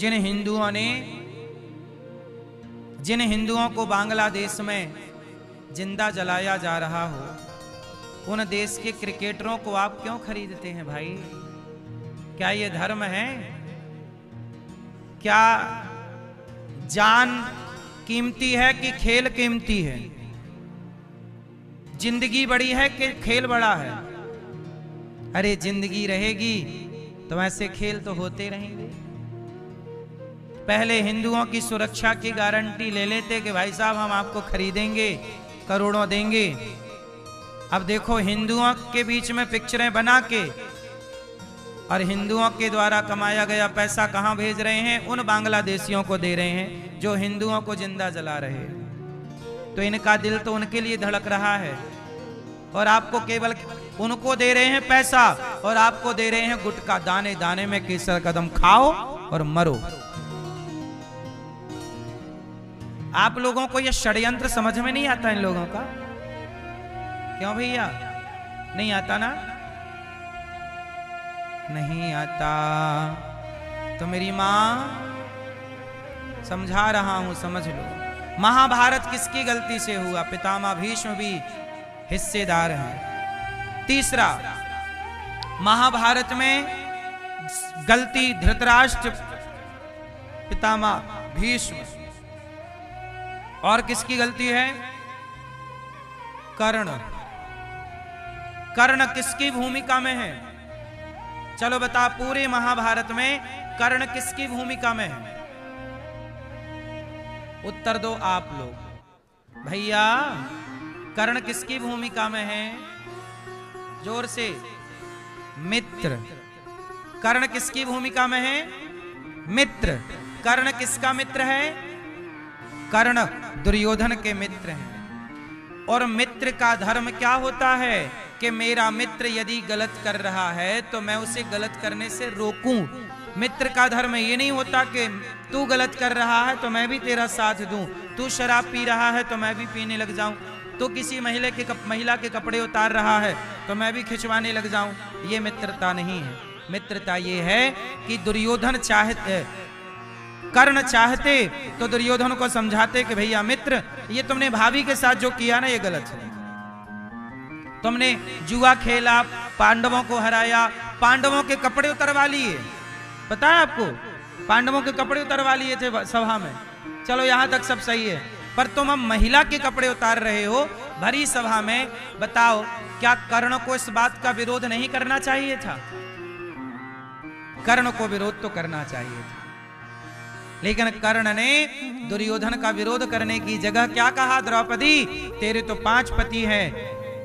जिन हिंदुओं को बांग्लादेश में जिंदा जलाया जा रहा हो, उन देश के क्रिकेटरों को आप क्यों खरीदते हैं भाई? क्या ये धर्म है? क्या जान कीमती है कि खेल कीमती है? जिंदगी बड़ी है कि खेल बड़ा है? अरे जिंदगी रहेगी तो ऐसे खेल तो होते रहेंगे। पहले हिंदुओं की सुरक्षा की गारंटी ले लेते कि भाई साहब हम आपको खरीदेंगे, करोड़ों देंगे। अब देखो हिंदुओं के बीच में पिक्चरें बना के और हिंदुओं के द्वारा कमाया गया पैसा कहां भेज रहे हैं? उन बांग्लादेशियों को दे रहे हैं जो हिंदुओं को जिंदा जला रहे हैं। तो इनका दिल तो उनके लिए धड़क रहा है, और आपको केवल उनको दे रहे हैं पैसा और आपको दे रहे हैं गुटखा। दाने दाने में केसर कदम खाओ और मरो। आप लोगों को यह षड्यंत्र समझ में नहीं आता इन लोगों का? क्यों भैया नहीं आता ना? नहीं आता तो मेरी मां समझा रहा हूं, समझ लो। महाभारत किसकी गलती से हुआ? पितामह भीष्म भी हिस्सेदार हैं। तीसरा, महाभारत में गलती धृतराष्ट्र, पितामह भीष्म, और किसकी गलती है? कर्ण। कर्ण किसकी भूमिका में है? चलो बता, पूरे महाभारत में कर्ण किसकी भूमिका में है? उत्तर दो आप लोग। भैया कर्ण किसकी भूमिका में है? जोर से। मित्र। कर्ण किसकी भूमिका में है? मित्र। कर्ण किसका मित्र है? कर्ण दुर्योधन के मित्र हैं। और मित्र का धर्म क्या होता है कि मेरा मित्र यदि गलत कर रहा है तो मैं उसे गलत करने से रोकूं। मित्र का धर्म ये नहीं होता कि तू गलत कर रहा है तो मैं भी तेरा साथ दूं, तू शराब पी रहा है तो मैं भी पीने लग जाऊं, तो किसी महिला के कपड़े उतार रहा है तो मैं भी खिंचवाने लग जाऊं। ये मित्रता नहीं है। मित्रता ये है कि कर्ण चाहते तो दुर्योधन को समझाते कि भैया मित्र, ये तुमने भाभी के साथ जो किया ना ये गलत है। तुमने जुआ खेला, पांडवों को हराया, पांडवों के कपड़े उतरवा लिए। पता है आपको? पांडवों के कपड़े उतरवा लिए थे सभा में। चलो यहां तक सब सही है, पर तुम अब महिला के कपड़े उतार रहे हो भरी सभा में। बताओ क्या कर्ण को इस बात का विरोध नहीं करना चाहिए था? कर्ण को विरोध तो करना चाहिए था, लेकिन कर्ण ने दुर्योधन का विरोध करने की जगह क्या कहा? द्रौपदी तेरे तो 5 पति हैं,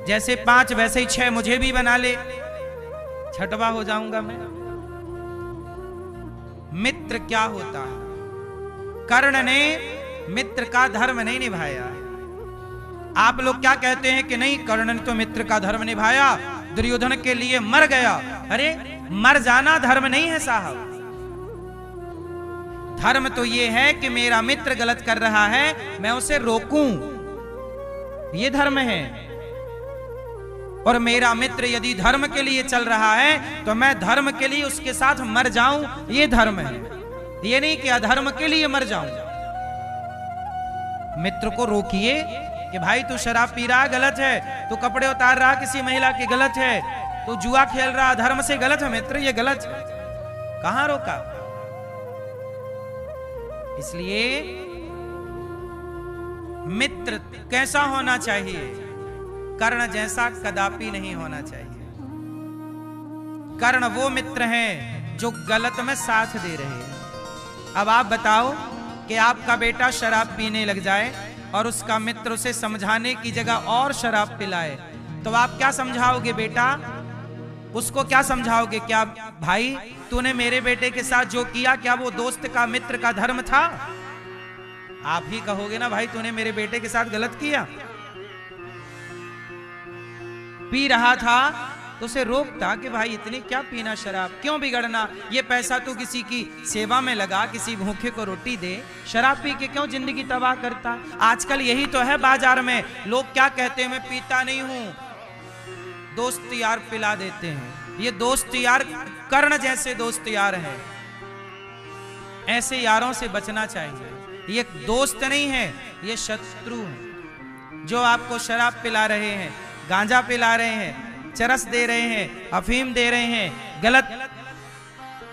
जैसे 5 वैसे ही 6 मुझे भी बना ले, छठवा हो जाऊंगा मैं। मित्र क्या होता है? कर्ण ने मित्र का धर्म नहीं निभाया। आप लोग क्या कहते हैं कि नहीं, कर्ण ने तो मित्र का धर्म निभाया, दुर्योधन के लिए मर गया। अरे मर जाना धर्म नहीं है साहब। धर्म तो ये है कि मेरा मित्र गलत कर रहा है, मैं उसे रोकूं, ये धर्म है। और मेरा मित्र यदि धर्म के लिए चल रहा है तो मैं धर्म के लिए उसके साथ मर जाऊं, ये धर्म है। ये नहीं कि अधर्म के लिए मर जाऊं। मित्र को रोकिए कि भाई तू शराब पी रहा गलत है, तू कपड़े उतार रहा किसी महिला के गलत है, तू जुआ खेल रहा धर्म से गलत है मित्र, ये गलत है। कहां रोका? इसलिए मित्र कैसा होना चाहिए? कर्ण जैसा कदापि नहीं होना चाहिए। कर्ण वो मित्र हैं जो गलत में साथ दे रहे हैं। अब आप बताओ कि आपका बेटा शराब पीने लग जाए और उसका मित्र उसे समझाने की जगह और शराब पिलाए, तो आप क्या समझाओगे? बेटा उसको क्या समझाओगे? क्या भाई तूने मेरे बेटे के साथ जो किया क्या वो दोस्त का मित्र का धर्म था? आप ही कहोगे ना भाई तूने मेरे बेटे के साथ गलत किया। पी रहा था तो उसे रोकता कि भाई इतनी क्या पीना शराब, क्यों बिगड़ना, ये पैसा तू किसी की सेवा में लगा, किसी भूखे को रोटी दे, शराब पी के क्यों जिंदगी तबाह करता। आजकल यही तो है बाजार में, लोग क्या कहते हैं मैं पीता नहीं हूं, दोस्त यार पिला देते हैं। ये दोस्त यार कर्ण जैसे दोस्त यार हैं। ऐसे यारों से बचना चाहिए। ये दोस्त नहीं है, ये शत्रु है। जो आपको शराब पिला रहे हैं, गांजा पिला रहे हैं, चरस दे रहे हैं, अफीम दे रहे हैं, गलत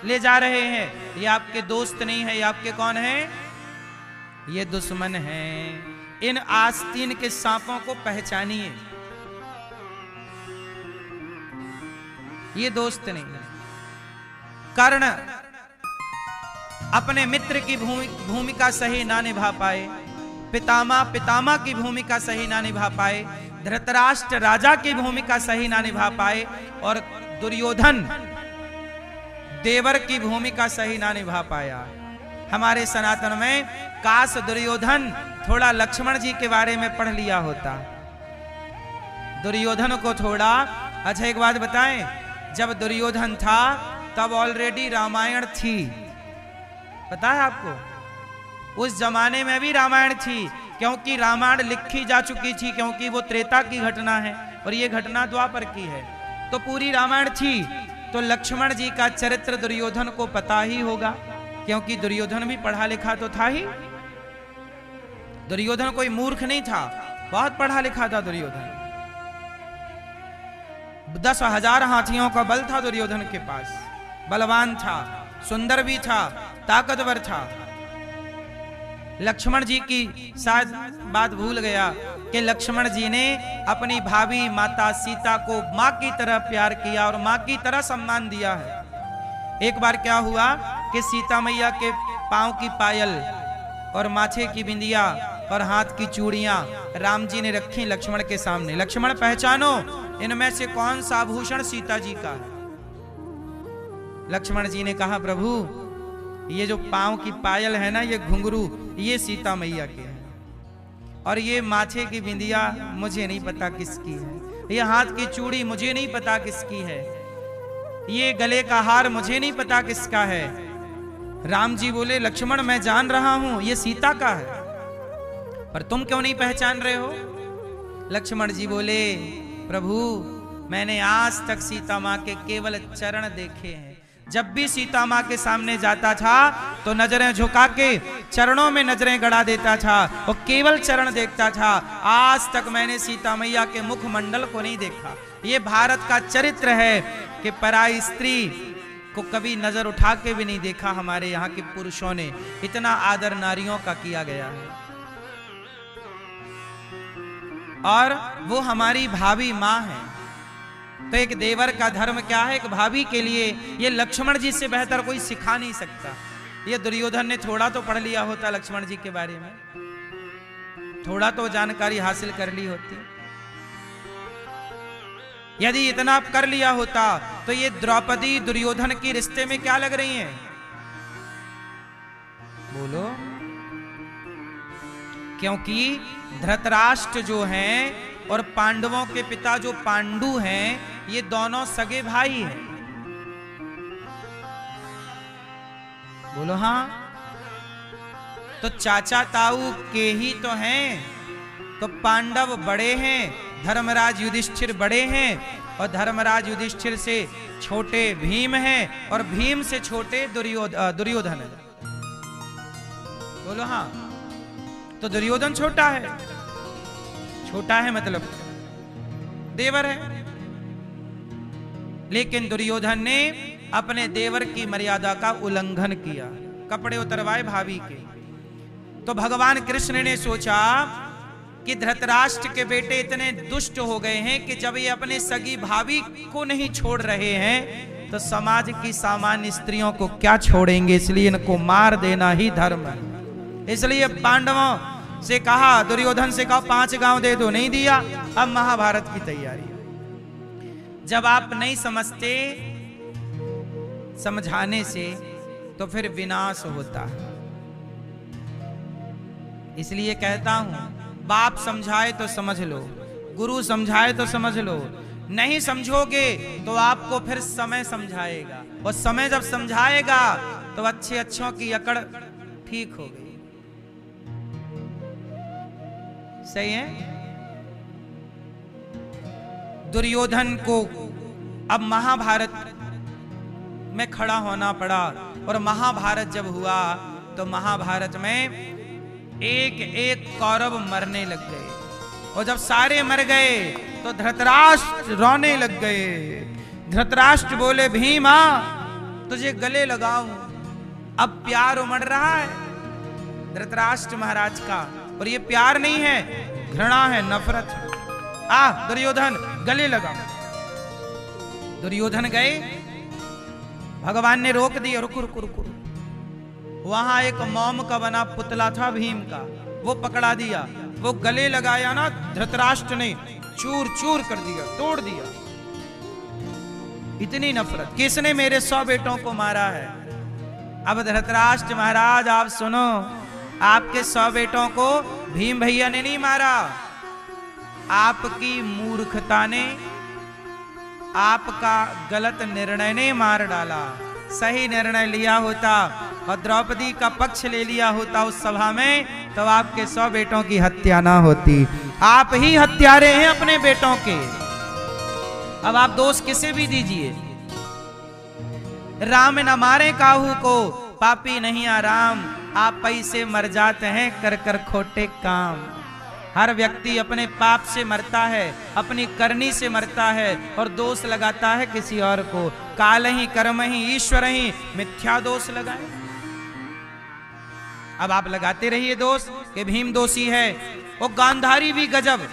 ले जा रहे हैं, ये आपके दोस्त नहीं है, ये आपके कौन है? ये दुश्मन हैं। इन आस्तीन के सांपों को पहचानिए, ये दोस्त नहीं है। कर्ण अपने मित्र की भूमिका सही ना निभा पाए, पितामह की भूमिका सही ना निभा पाए, धृतराष्ट्र राजा की भूमिका सही ना निभा पाए, और दुर्योधन देवर की भूमिका सही ना निभा पाया। हमारे सनातन में काश दुर्योधन थोड़ा लक्ष्मण जी के बारे में पढ़ लिया होता, दुर्योधन को थोड़ा। अच्छा एक बात बताएं, जब दुर्योधन था तब ऑलरेडी रामायण थी, पता है आपको? उस जमाने में भी रामायण थी, क्योंकि रामायण लिखी जा चुकी थी, क्योंकि वो त्रेता की घटना है और ये घटना द्वापर की है, तो पूरी रामायण थी। तो लक्ष्मण जी का चरित्र दुर्योधन को पता ही होगा, क्योंकि दुर्योधन भी पढ़ा लिखा तो था ही। दुर्योधन कोई मूर्ख नहीं था, बहुत पढ़ा लिखा था दुर्योधन। 10,000 हाथियों का बल था दुर्योधन के पास, बलवान था, सुंदर भी था, ताकतवर था। लक्ष्मण जी की शायद बात भूल गया कि लक्ष्मण जी ने अपनी भाभी माता सीता को मां की तरह प्यार किया और मां की तरह सम्मान दिया है। एक बार क्या हुआ कि सीता मैया के पांव की पायल और माथे की बिंदिया और हाथ की चूड़ियां राम जी ने रखी लक्ष्मण के सामने। लक्ष्मण पहचानो, इनमें से कौन सा आभूषण सीता जी का है? लक्ष्मण जी ने कहा प्रभु ये जो पांव की पायल है ना, ये घुंघरू, ये सीता मैया के हैं, और ये माथे की बिंदिया मुझे नहीं पता किसकी है, ये हाथ की चूड़ी मुझे नहीं पता किसकी है, ये गले का हार मुझे नहीं पता किसका है। राम जी बोले लक्ष्मण मैं जान रहा हूं ये सीता का है, पर तुम क्यों नहीं पहचान रहे हो? लक्ष्मण जी बोले प्रभु मैंने आज तक सीता मां के केवल चरण देखे हैं। जब भी सीता मां के सामने जाता था तो नजरें झुका के चरणों में नजरें गड़ा देता था और केवल चरण देखता था। आज तक मैंने सीता मैया के मुखमंडल को नहीं देखा। ये भारत का चरित्र है कि पराई स्त्री को कभी नजर उठा के भी नहीं देखा। हमारे यहाँ के पुरुषों ने इतना आदर नारियों का किया गया है, और वो हमारी भाभी मां है। तो एक देवर का धर्म क्या है? एक भाभी के लिए ये लक्ष्मण जी से बेहतर कोई सिखा नहीं सकता। ये दुर्योधन ने थोड़ा तो पढ़ लिया होता लक्ष्मण जी के बारे में, थोड़ा तो जानकारी हासिल कर ली होती। यदि इतना कर लिया होता तो ये द्रौपदी दुर्योधन की रिश्ते में क्या लग रही हैं? बोलो। क्योंकि धृतराष्ट्र जो हैं और पांडवों के पिता जो पांडु हैं, ये दोनों सगे भाई हैं। बोलो हाँ। तो चाचा ताऊ के ही तो हैं। तो पांडव बड़े हैं, धर्मराज युधिष्ठिर बड़े हैं, और धर्मराज युधिष्ठिर से छोटे भीम हैं, और भीम से छोटे दुर्योधन है। बोलो हाँ। तो दुर्योधन छोटा है, छोटा है मतलब देवर है। लेकिन दुर्योधन ने अपने देवर की मर्यादा का उल्लंघन किया, कपड़े उतरवाए भाभी के। तो भगवान कृष्ण ने सोचा कि धृतराष्ट्र के बेटे इतने दुष्ट हो गए हैं कि जब ये अपने सगी भाभी को नहीं छोड़ रहे हैं तो समाज की सामान्य स्त्रियों को क्या छोड़ेंगे, इसलिए इनको मार देना ही धर्म है। इसलिए पांडवों से कहा, दुर्योधन से कहा 5 गांव दे दो, नहीं दिया। अब महाभारत की तैयारी। जब आप नहीं समझते समझाने से तो फिर विनाश होता है। इसलिए कहता हूं, बाप समझाए तो समझ लो, गुरु समझाए तो समझ लो, नहीं समझोगे तो आपको फिर समय समझाएगा, और समय जब समझाएगा तो अच्छे अच्छों की अकड़ ठीक हो गई। सही है। दुर्योधन को अब महाभारत में खड़ा होना पड़ा, और महाभारत जब हुआ तो महाभारत में एक एक कौरव मरने लग गए, और जब सारे मर गए तो धृतराष्ट्र रोने लग गए। धृतराष्ट्र बोले, भीमा तुझे गले लगाऊं, अब प्यार उमड़ रहा है धृतराष्ट्र महाराज का, और ये प्यार नहीं है, घृणा है, नफरत है। दुर्योधन गले लगाओ। दुर्योधन गए, भगवान ने रोक दिया, रुको रुको रुको। वहां एक मोम का बना पुतला था भीम का, वो पकड़ा दिया, वो गले लगाया ना, धृतराष्ट्र ने चूर चूर कर दिया, तोड़ दिया। इतनी नफरत, किसने मेरे 100 बेटों को मारा है? अब धृतराष्ट्र महाराज आप सुनो, आपके 100 बेटों को भीम भैया ने नहीं मारा, आपकी मूर्खता ने, आपका गलत निर्णय ने मार डाला। सही निर्णय लिया होता और द्रौपदी का पक्ष ले लिया होता उस सभा में, तो आपके 100 बेटों की हत्या ना होती। आप ही हत्यारे हैं अपने बेटों के। अब आप दोष किसे भी दीजिए। राम न मारे काहू को, पापी नहीं आराम, आप पैसे मर जाते हैं कर कर खोटे काम। हर व्यक्ति अपने पाप से मरता है, अपनी करनी से मरता है, और दोष लगाता है किसी और को। काल ही कर्म ही ईश्वर ही, मिथ्या दोष लगाए। अब आप लगाते रहिए दोष कि भीम दोषी है, वो गांधारी भी गजब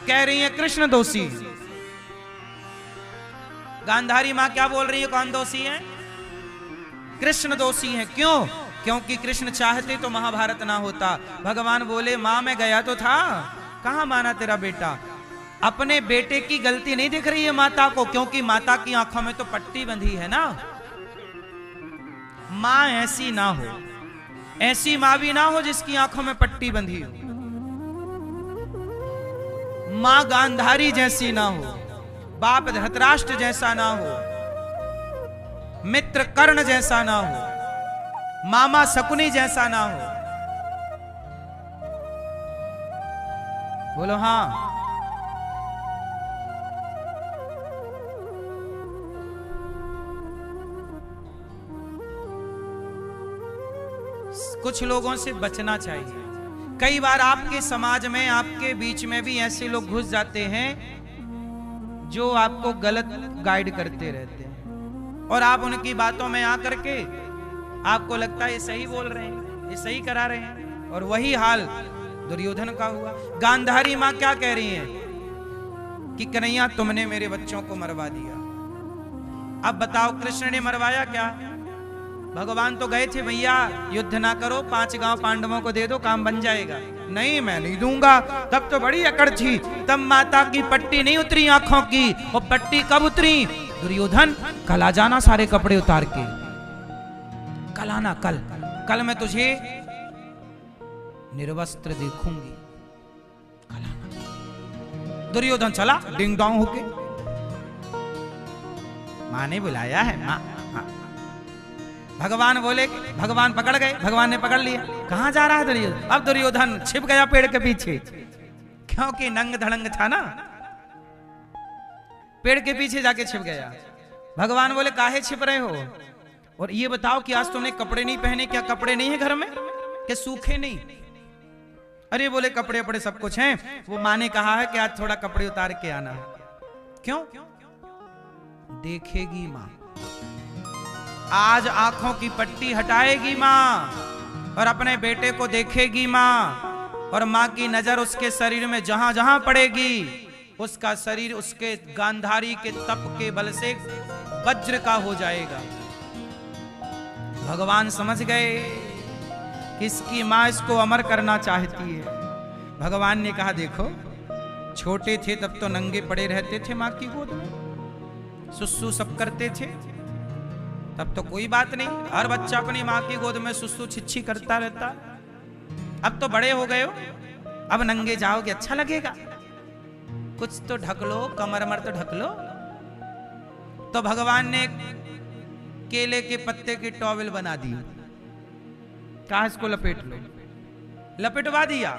कह रही है कृष्ण दोषी। गांधारी मां क्या बोल रही है, कौन दोषी है? कृष्ण दोषी है। क्यों? क्योंकि कृष्ण चाहते तो महाभारत ना होता। भगवान बोले, मां मैं गया तो था, कहां माना तेरा बेटा? अपने बेटे की गलती नहीं दिख रही है माता को, क्योंकि माता की आंखों में तो पट्टी बंधी है ना। मां ऐसी ना हो, ऐसी मां भी ना हो जिसकी आंखों में पट्टी बंधी हो। मां गांधारी जैसी ना हो, बाप धृतराष्ट्र जैसा ना हो, मित्र कर्ण जैसा ना हो, मामा शकुनी जैसा ना हो। बोलो हां। कुछ लोगों से बचना चाहिए। कई बार आपके समाज में, आपके बीच में भी ऐसे लोग घुस जाते हैं जो आपको गलत गाइड करते रहते हैं, और आप उनकी बातों में आकर के आपको लगता है ये सही बोल रहे हैं, ये सही करा रहे हैं, और वही हाल दुर्योधन का हुआ। गांधारी मां क्या कह रही है कि कन्हैया तुमने मेरे बच्चों को मरवा दिया। अब बताओ कृष्ण ने मरवाया क्या? भगवान तो गए थे, भैया युद्ध ना करो, 5 गांव पांडवों को दे दो, काम बन जाएगा। नहीं मैं नहीं दूंगा। तब तो बड़ी अकड़ थी, तब माता की पट्टी नहीं उतरी आंखों की। वो पट्टी कब उतरी? दुर्योधन कल आ जाना सारे कपड़े उतार के, कल आना, कल मैं तुझे निर्वस्त्र देखूंगी, कल आना। दुर्योधन चला डिंग डोंग होके, मां ने बुलाया है, मां। भगवान बोले, भगवान पकड़ गए, भगवान ने पकड़ लिया। कहां जा रहा है दुर्योधन? अब दुर्योधन छिप गया पेड़ के पीछे, क्योंकि नंग धड़ंग था ना, पेड़ के पीछे जाके छिप गया। भगवान बोले, काहे छिप रहे हो? और ये बताओ कि आज तुमने कपड़े नहीं पहने? क्या कपड़े नहीं है घर में? क्या सूखे नहीं? अरे बोले कपड़े वपड़े सब कुछ हैं। वो मां ने कहा है कि आज थोड़ा कपड़े उतार के आना। क्यों? देखेगी मां, आज आंखों की पट्टी हटाएगी मां और अपने बेटे को देखेगी मां, और मां की नजर उसके शरीर में जहां जहां पड़ेगी, उसका शरीर उसके गांधारी के तप के बल से वज्र का हो जाएगा। भगवान समझ गए कि इसकी मां इसको अमर करना चाहती है। भगवान ने कहा, देखो छोटे थे तब तो नंगे पड़े रहते थे मां की गोद में, सुसु सब करते थे, तब तो कोई बात नहीं, हर बच्चा अपनी मां की गोद में सुसु छिच्छी करता रहता। अब तो बड़े हो गए हो, अब नंगे जाओगे अच्छा लगेगा, कुछ तो ढक लो, कमर मर तो ढक लो। तो भगवान ने केले के पत्ते की टॉवेल बना दी, कहा इसको लपेट लो, लपेटवा दिया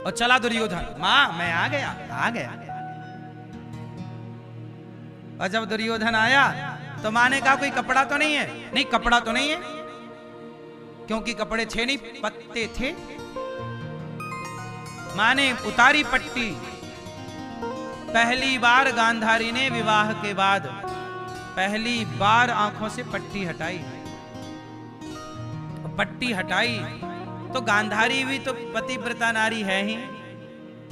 और चला दुर्योधन, मां मैं आ गया। और जब दुर्योधन आया तो मां ने कहा कोई कपड़ा तो नहीं है? नहीं कपड़ा तो नहीं है। क्योंकि कपड़े थे नहीं, पत्ते थे। मां ने उतारी पट्टी। पहली बार गांधारी ने विवाह के बाद पहली बार आंखों से पट्टी हटाई। पट्टी हटाई तो गांधारी भी तो पतिव्रता नारी है ही।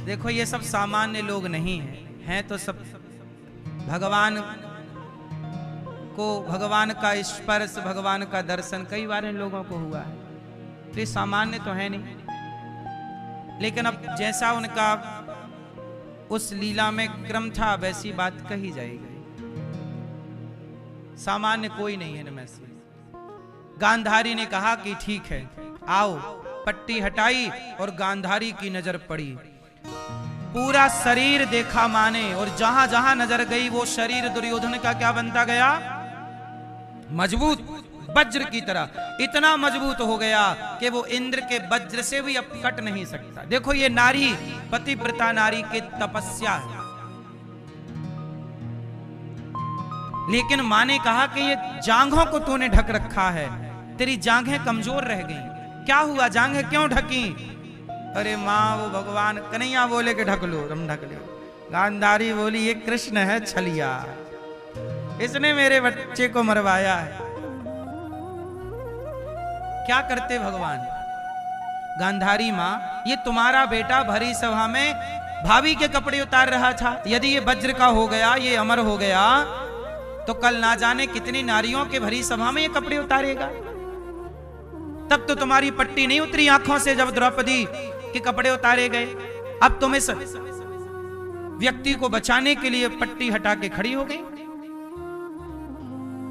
देखो ये सब सामान्य लोग नहीं हैं तो सब भगवान को, भगवान का स्पर्श, भगवान का दर्शन कई बार इन लोगों को हुआ है। तो ये सामान्य तो है नहीं, लेकिन अब जैसा उनका उस लीला में क्रम था वैसी बात कही जाएगी। सामान्य कोई नहीं है इनमें से। गांधारी ने कहा कि ठीक है आओ। पट्टी हटाई और गांधारी की नजर पड़ी। पूरा शरीर देखा माने, और जहां जहां नजर गई वो शरीर दुर्योधन का क्या बनता गया? मजबूत, वज्र की तरह। इतना मजबूत हो गया कि वो इंद्र के वज्र से भी अब कट नहीं सकता। देखो ये नारी, पतिव्रता नारी की तपस्या है। लेकिन मां ने कहा कि ये जांघों को तूने ढक रखा है, तेरी जांघें कमजोर रह गई। क्या हुआ, जांघें क्यों ढकी? अरे मां वो भगवान कन्हैया बोले कि ढक लो, तुम ढक लो। गांधारी बोली ये कृष्ण है छलिया, इसने मेरे बच्चे को मरवाया है। क्या करते भगवान? गांधारी मां, ये तुम्हारा बेटा भरी सभा में भाभी के कपड़े उतार रहा था। यदि ये वज्र का हो गया, ये अमर हो गया, तो कल ना जाने कितनी नारियों के भरी सभा में ये कपड़े उतारेगा। तब तो तुम्हारी पट्टी नहीं उतरी आंखों से जब द्रौपदी के कपड़े उतारे गए। अब तुम इस व्यक्ति को बचाने के लिए पट्टी हटा के खड़ी हो गई।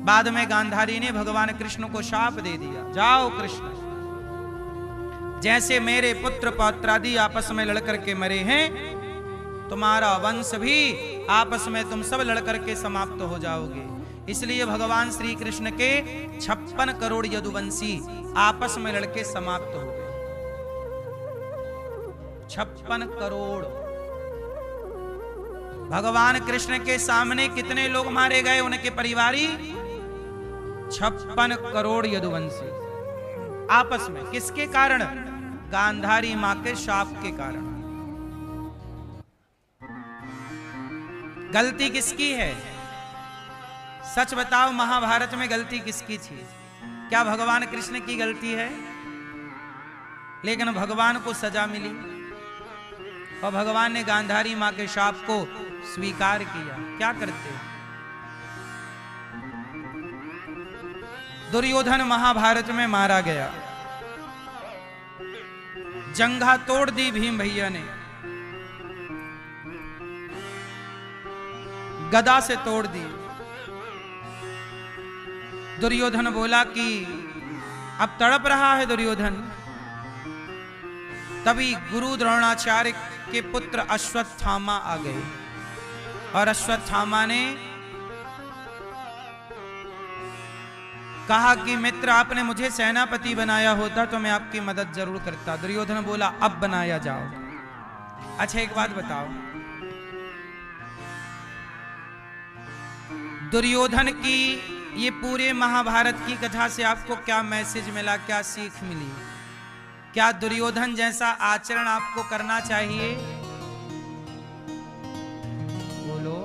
बाद में गांधारी ने भगवान कृष्ण को शाप दे दिया, जाओ कृष्ण, जैसे मेरे पुत्र पौत्रादि आपस में लड़कर के मरे हैं, तुम्हारा वंश भी आपस में तुम सब लड़कर के समाप्त हो जाओगे। इसलिए भगवान श्री कृष्ण के 56 करोड़ यदुवंशी आपस में लड़के समाप्त हो गए। 56 करोड़। भगवान कृष्ण के सामने कितने लोग मारे गए? उनके परिवारी 56 करोड़ यदुवंशी आपस में। किसके कारण? गांधारी मां के शाप के कारण। गलती किसकी है? सच बताओ, महाभारत में गलती किसकी थी? क्या भगवान कृष्ण की गलती है? लेकिन भगवान को सजा मिली और भगवान ने गांधारी मां के शाप को स्वीकार किया। क्या करते? दुर्योधन महाभारत में मारा गया, जंघा तोड़ दी भीम भैया ने, गदा से तोड़ दी। दुर्योधन बोला कि अब तड़प रहा है दुर्योधन। तभी गुरु द्रोणाचार्य के पुत्र अश्वत्थामा आ गए और अश्वत्थामा ने कहा कि मित्र, आपने मुझे सेनापति बनाया होता तो मैं आपकी मदद जरूर करता। दुर्योधन बोला अब बनाया जाओ। अच्छा एक बात बताओ, दुर्योधन की ये पूरे महाभारत की कथा से आपको क्या मैसेज मिला, क्या सीख मिली? क्या दुर्योधन जैसा आचरण आपको करना चाहिए? बोलो।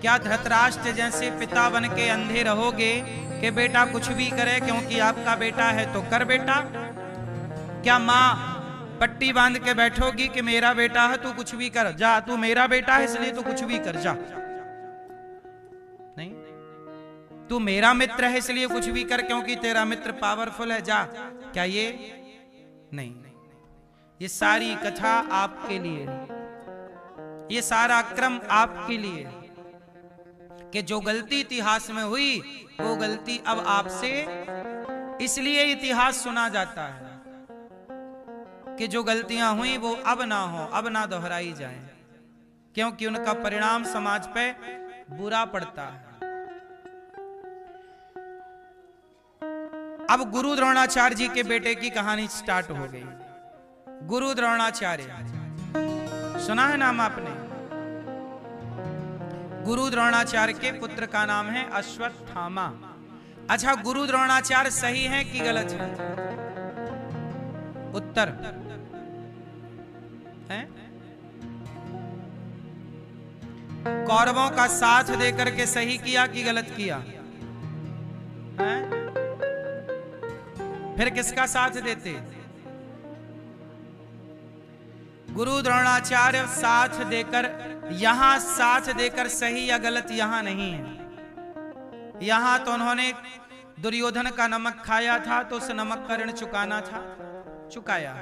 क्या धृतराष्ट्र जैसे पिता बन के अंधे रहोगे कि बेटा कुछ भी करे क्योंकि आपका बेटा है तो कर बेटा? क्या मां पट्टी बांध के बैठोगी कि मेरा बेटा है तू कुछ भी कर, जा, तू मेरा बेटा है इसलिए तू कुछ भी कर, जा? नहीं। तू मेरा मित्र है इसलिए कुछ भी कर क्योंकि तेरा मित्र पावरफुल है, जा। क्या ये? नहीं। ये सारी कथा आपके लिए, ये सारा क्रम आपके लिए, कि जो गलती इतिहास में हुई वो गलती अब आपसे, इसलिए इतिहास सुना जाता है कि जो गलतियां हुई वो अब ना हो, अब ना दोहराई जाए, क्योंकि उनका परिणाम समाज पे बुरा पड़ता है। अब गुरु द्रोणाचार्य जी के बेटे की कहानी स्टार्ट हो गई। गुरु द्रोणाचार्य, सुना है नाम आपने? गुरु द्रोणाचार्य के पुत्र का नाम है अश्वत्थामा। अच्छा, गुरु द्रोणाचार्य सही है कि गलत है? उत्तर है? कौरवों का साथ देकर के सही किया कि गलत किया है? फिर किसका साथ देते? गुरु द्रोणाचार्य साथ देकर, यहां साथ देकर सही या गलत यहां नहीं है। यहां तो उन्होंने दुर्योधन का नमक खाया था, तो उस नमक का ऋण चुकाना था, चुकाया।